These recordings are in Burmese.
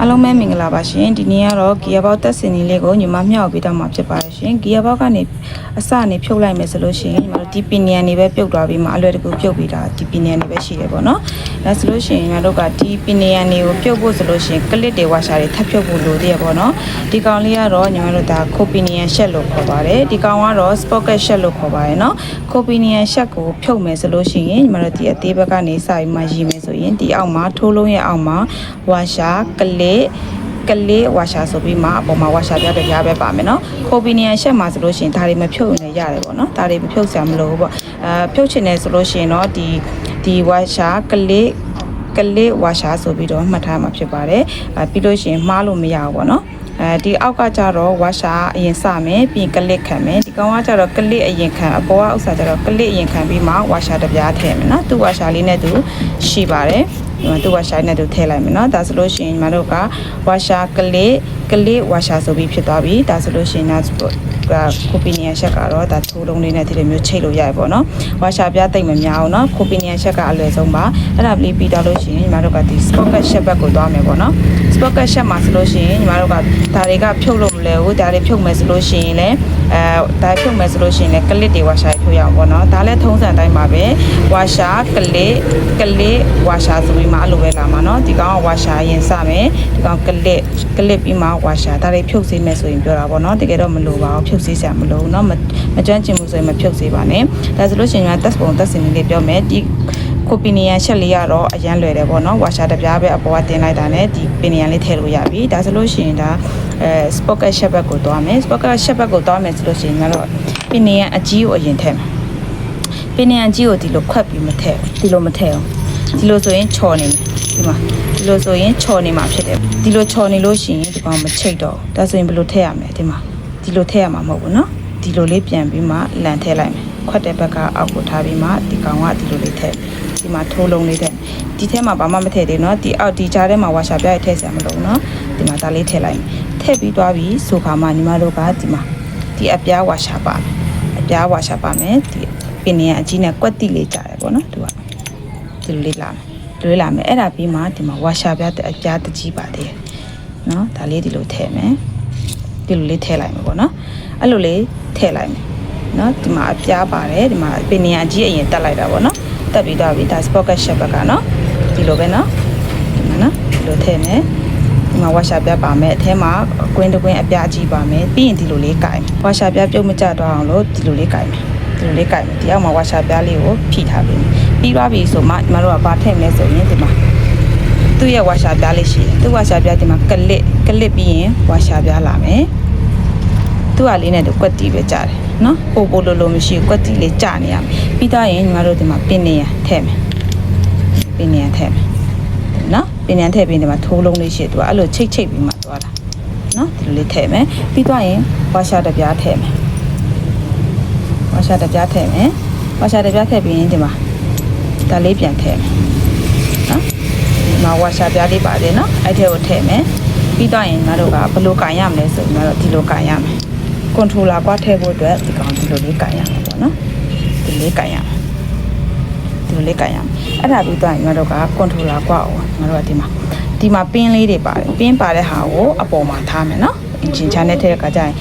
အားလုံးပဲမင်္ဂလာပါရှင်ဒီနေ့ကတော့ဂီယာဘောက်တက်စင်လေးကိုညီမမျှဝေပေးတော့မှာဖြစ်ပါတယ်ရှင်ဂီယာဘောက်ကနေအစနေဖြုတ်လိုက်မယ်ဆိုလို့ရှိရင်ညီမတို့ဒီပီနီယန်တွေပဲပြုတ်သွားပြီးမှအလွယ်တကူပြုတ်ပြီးတာဒီပီနီယန်တွေပဲရှိတယ်ပေါ့နော်ဒါဆိုလို့ရှိရင်ညီမတို့ကဒီပီနီယန်တွေကိုပြုတ်ဖို့ဆိုလို့ရှိရင်ကလစ်တွေဝါရှာတွေထပ်ဖြုတ်ဖို့လိုသေးရပေါ့နော်ဒီကောင်လေးကတော့ညီမတို့ဒါခိုပီနီယန်ရှက်လို့ခေါ်ပါတယ်ဒီကောင်ကတော့ spocket ရှက်လို့ခေါ်ပါတယ်နော်ခိုပီနီယန်ရှက်ကိုဖြုတ်မယ်ဆိုလို့ရှိရင်ညီမတို့ဒီအသေးဘက်ကနေစပြီးမှရည်မယ်ဆိုရင်ဒီအောက်မှာထိုးလုံးရဲ့အောက်မှာဝါရှာကလေးဝါရှာဆိုပြီးမှအပေါ်မှာဝါရှာပြတဲ့ကြားပဲပါမယ်နော်ခိုပီနီယန်ရှက်မှာဆိုလို့ရှိရင်ဒါတွေမဖြုတ်ရင်လည်းရတယ်ပေါ့နော်ဒါတွေမဖြုတ်ဆရာမလိုဘူးပေါ့ဖြုတ်ချင်တယ်ဆိုလို့ရှိရင်တော့ဒီဝါရှာကလေးဝါရှာဆိုပြီးတော့မှတ်ထားမှာဖြစ်ပါတယ်ပြီးလို့ရှိရင်မှားလို့မရဘူးပေါ့နော်ဒီအောက်ကကြတော့ဝါရှာအရင်စမယ်ပြီးကလစ်ခံမယ်ဒီကောင်ကကြတော့ကလစ်အရင်ခံအပေါ်ကဥစ္စာကြတော့ကလစ်အရင်ခံပြီးမှဝါရှာတစ်ပြားထည့်မယ်နော်သူ့ဝါရှာလေးနဲ့သူရှိပါတယ်သူဝါရှာနဲ့သူထည့်လိုက်မယ်နော်ဒါဆိုလို့ရှိရင်ညီမတို့ကဝါရှာကလေးဝါရှာဆိုပြီးဖြစ်သွားပြီဒါဆိုလို့ရှိရင်ခိုပီနီယန်ရှက်ကတော့ဒါထိုးလုံးလေးနဲ့ဒီလိုမျိုးချိတ်လို့ရရပေါ့နော်ဝါရှာပြတိတ်မများအောင်နော်ခိုပီနီယန်ရှက်ကအလွယ်ဆုံးပါအဲ့ဒါပြီးတော့လို့ရှိရင်ညီမတို့ကဒီ spocket ရှက်ဘက်ကိုသွားမယ်ပေါ့နော် spocket ရှက်မှာဆိုလို့ရှိရင်ညီမတို့ကဒါတွေကဖြုတ်လို့မလဲဘူးဒါတွေဖြုတ်မယ်ဆိုလို့ရှိရင်လည်းဒါဖြုတ်မယ်ဆိုလို့ရှိရင်လည်းကလစ်တွေဝါရှာဖြုတ်ရအောင်ပေါ့နော်ဒါလည်းထုံးစံတိုင်းပါပဲဝါရှာကလေးဝါရှာဆိုပြီးမှအဲ့လိုပဲလာမှာနော်ဒီကောင်ကဝါရှာရင်စမယ်ဒီကောင်ကလစ်ပြီးမှဝါရှာဒါတွေဖြုတ်စေမယ်ဆိုရင်ပြောတာပေါ့နော်တကယ်တော့မလိုပါဘူးဖြုတ်စေစရာမလိုဘူးเนาะမကျွမ်းကျင်မှုဆိုရင်မဖြုတ်စေပါနဲ့ဒါဆိုလို့ရှိရင်တက်ပုံတက်စင်လေးပြောမယ်ဒီခိုပီနီယန်ရှက်လေးကတော့အရန်လွယ်တယ်ပေါ့နော်ဝါရှာတစ်ပြားပဲအပေါ်ကတင်လိုက်တာနဲ့ဒီပီနီယန်လေးထည့်လို့ရပြီဒါဆိုလို့ရှိရင်ဒါspocket ရှက်ဘက်ကိုသွားမယ် spocket ရှက်ဘက်ကိုသွားမယ်ဆိုလို့ရှိရင်ကတော့ပီနီယန်အကြီးကိုအရင်ထည့်မယ်ပီနီယန်အကြီးကိုဒီလိုခွက်ပြီးမထည့်ဒီလိုမထည့်အောင်ဒီလိုဆိုရင်ချော်နေမယ်ဒီမှာဒီလိုဆိုရင်ချော်နေမှာဖြစ်တယ်ဒီလိုချော်နေလို့ရှိရင်ဒီကောင်မချိတ်တော့ဒါဆိုရင်ဘယ်လိုထည့်ရမလဲဒီမှာဒီလိုထည့်ရမှာမဟုတ်ဘူးเนาะဒီလိုလေးပြန်ပြီးမှလန်ထည့်လိုက်မယ်ခွက်တဲ့ဘက်ကအောက်ကိုထားပြီးမှဒီကောင်ကဒီလိုလေးထည့်ဒီမှာထိုးလုံးလေးထည့်ဒီထဲမှာဘာမှမထည့်သေးเนาะဒီအောက်ဒီကြားထဲမှာဝါရှာပြရထည့်စရာမလိုเนาะဒီမှာဒါလေးထည့်လိုက်မယ်ထည့်ပြီးသွားပြီဆိုခါမှညီမတို့ကဒီမှာဒီအပြားဝါရှာပါမယ်အပြားဝါရှာပါမယ်ဒီပင်နေအကြီးနဲ့ကွက်တိလေးကြားတယ်ပေါ့เนาะသူကဒီလိုလေးလာမယ်လွေးလာမယ်အဲ့ဒါပြီးမှဒီမှာဝါရှာပြတဲ့အပြားတကြီးပါသေးတယ်เนาะဒါလေးဒီလိုထည့်မယ်ဒီလိုလေးထည့်လိုက်မယ်ပေါ့နော်အဲ့လိုလေးထည့်လိုက်မယ်နော်ဒီမှာအပြားပါတယ်ဒီမှာပင်နေအကြီးအရင်တက်လိုက်တာပေါ့နော်တက်ပြီးတော့ပြီဒါ spocket shop ကနော်ဒီလိုပဲနော်ဒီမှာနော်ဒီလိုထည့်မယ်ဒီမှာဝါရှာပြပါမယ်အထဲမှာကွင်းတကွင်းအပြားကြီးပါမယ်ပြီးရင်ဒီလိုလေးကိုင်ဝါရှာပြပြုတ်မကျတော့အောင်လို့ဒီလိုလေးကိုင်မယ်ဒီလိုလေးကိုင်မယ်ဒီအောက်မှာဝါရှာပြလေးကိုဖိထားပေးမယ်ပြီးသွားပြီဆိုမှညီမတို့ကဘာထည့်မလဲဆိုရင်ဒီမှာသူ့ရဲ့ဝါရှာပြလေးရှိတယ်သူ့ဝါရှာပြဒီမှာကလစ်ပြီးရင်ဝါရှာပြလာမယ်သူ့ဟာလေးနဲ့တော့ကွက်တီပဲကြားတယ်နော်ပိုလိုမရှိဘူးကွက်တီလေးကြားနေရမယ်ပြီးတော့ရင်ညီမတို့ဒီမှာပင်နေရထည့်မယ်ပင်နေရထည့်မယ်နော်ပင်နေရထည့်ပြီးဒီမှာထိုးလုံးလေးရှိသူကအဲ့လိုချိတ်ပြီးမှသွားတာနော်ဒီလိုလေးထည့်မယ်ပြီးတော့ရင်ဝါရှာတစ်ပြားထည့်မယ်ဝါရှာတစ်ပြားထည့်မယ်ဝါရှာတစ်ပြားထည့်ပြီးရင်ဒီမှာဒါလေးပြန်ထည့်မယ်နော်ဒီမှာဝါရှာပြားလေးပါတယ်နော်အဲ့ထဲကိုထည့်မယ်ပြီးတော့ရင်ညီမတို့ကဘယ်လိုကင်ရမလဲဆိုရင်တော့ဒီလိုကင်ရမယ်ကွန်ထရိုလာကွာထည့်ဖို့အတွက်ဒီကောင်ဒီလိုလေးကင်ရမှာပေါ့နော်ဒီလေးကင်ရမှာဒီလိုလေးကင်ရမှာအဲ့ဒါပြီးတော့ညီမတို့ကကွန်ထရိုလာကွာအောင်ညီမတို့ကဒီမှာပင်းလေးတွေပါတယ်ပင်းပါတဲ့ဟာကိုအပေါ်မှာထားမယ်နော်အင်ဂျင်ချာနဲ့ထည့်တဲ့အခါကျရင်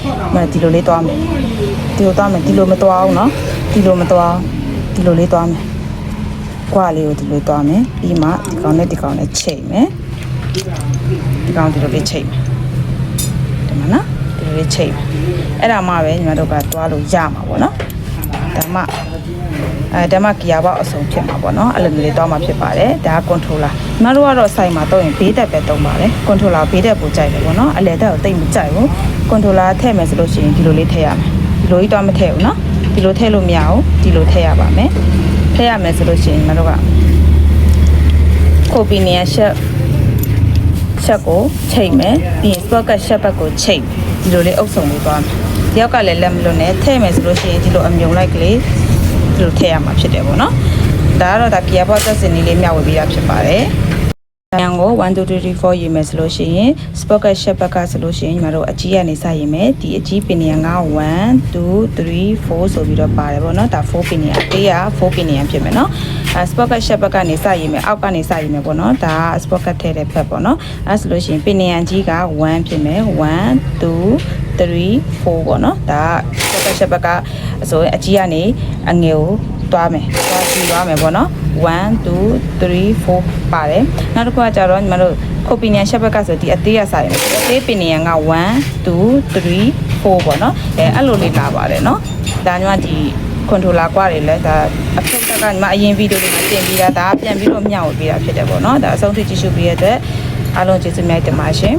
ဒီလိုလေးသွားမယ်ဒီလိုသွားမယ်ဒီလိုမသွားအောင်နော်ဒီလိုမသွားအောင်ဒီလိုလေးသွားမယ်ကွာလေးကိုဒီလိုသွားမယ်ပြီးမှဒီကောင်နဲ့ချိန်မယ်ဒီကောင်ဒီလိုလေးချိန်မယ်ဒီမှာနော်ဒီလိုလေးချိန်မယ်အဲ့ဒါမှပဲညီမတို့ကတွားလို့ရမှာပေါ့နော်ဒါမှကီယာဘောက်အစုံဖြစ်မှာပေါ့နော်အဲ့လိုမျိုးလေးတွားမှာဖြစ်ပါတယ်ဒါကကွန်ထရိုလာညီမတို့ကတော့စိုက်မှာတော့ရင်ဘေးတက်ပဲတုံးပါတယ်ကွန်ထရိုလာဘေးတက်ပိုကြိုက်တယ်ပေါ့နော်အလဲတက်ကိုတိတ်မကြိုက်ဘူးကွန်ထရိုလာထည့်မယ်ဆိုလို့ရှိရင်ဒီလိုလေးထည့်ရမယ်ဒီလိုကြီးတွားမထည့်ဘူးနော်ဒီလိုထည့်လို့မရဘူးဒီလိုထည့်ရပါမယ်ထည့်ရမယ်ဆိုလို့ရှိရင်ညီမတို့ကခိုပီနီယန်ရှက်ကိုချိန်မယ်ပြီးရင် spocket ရှက်ဘက်ကိုချိန်ဒီလိုလေးအုပ်စုံလေးသွားမယ်တယောက်ကလည်းလက်မလွတ်နဲ့ထည့်မယ်ဆိုလို့ရှိရင်ဒီလိုအမြုံလိုက်ကလေးဒီလိုထည့်ရမှာဖြစ်တယ်ပေါ့နော်ဒါကတော့ဒါကီယာဘောက်သက်စင်လေးမျှဝေပေးတာဖြစ်ပါတယ် တန်ကို1 2 3 4ရေးမယ်ဆိုလို့ရှိရင် sprocket shape ဘက်ကဆိုလို့ရှိရင်ညီမတို့အကြီးကနေစရေးမယ်ဒီအကြီးပင်နေက1 2 3 4ဆိုပြီးတော့ပါတယ်ပေါ့နော်ဒါ4ပင်နေအသေးက4ပင်နေဖြစ်မယ်နော်sprocket shape ဘက်ကနေစရေးမယ်အောက်ကနေစရေးမယ်ပေါ့နော်ဒါ sprocket ထဲတဲ့ဖက်ပေါ့နော်အဲဆိုလို့ရှိရင်ပင်နေအကြီးက1ဖြစ်မယ်1 2 3 4ပေါ့နော်ဒါ sprocket shape ဘက်ကဆိုရင်အကြီးကနေအငယ်ကိုတွားမယ်ကြည့်သွားမယ်ပေါ့နော်1 2 3 4ပါတယ်နောက်တစ်ခုကကြတော့ညီမတို့ခုတ်ပင်နေရှက်ဘက်ကဆိုဒီအသေးရဆိုင်မယ်အသေးပင်နေက1 2 3 4ပေါ့နော်အဲ့လိုလေးလာပါတယ်နော်ဒါညီမဒီကွန်ထရိုလာကွာတွေလဲဒါအဖက်ကညီမအရင်ဗီဒီယိုတွေမှာတင်ပြီးတာဒါပြန်ပြီးတော့မျှဝေပေးတာဖြစ်တယ်ပေါ့နော်ဒါအဆုံးထိကြည့်ရှုပေးရတဲ့အားလုံးကျေးဇူးများတင်ပါရှင်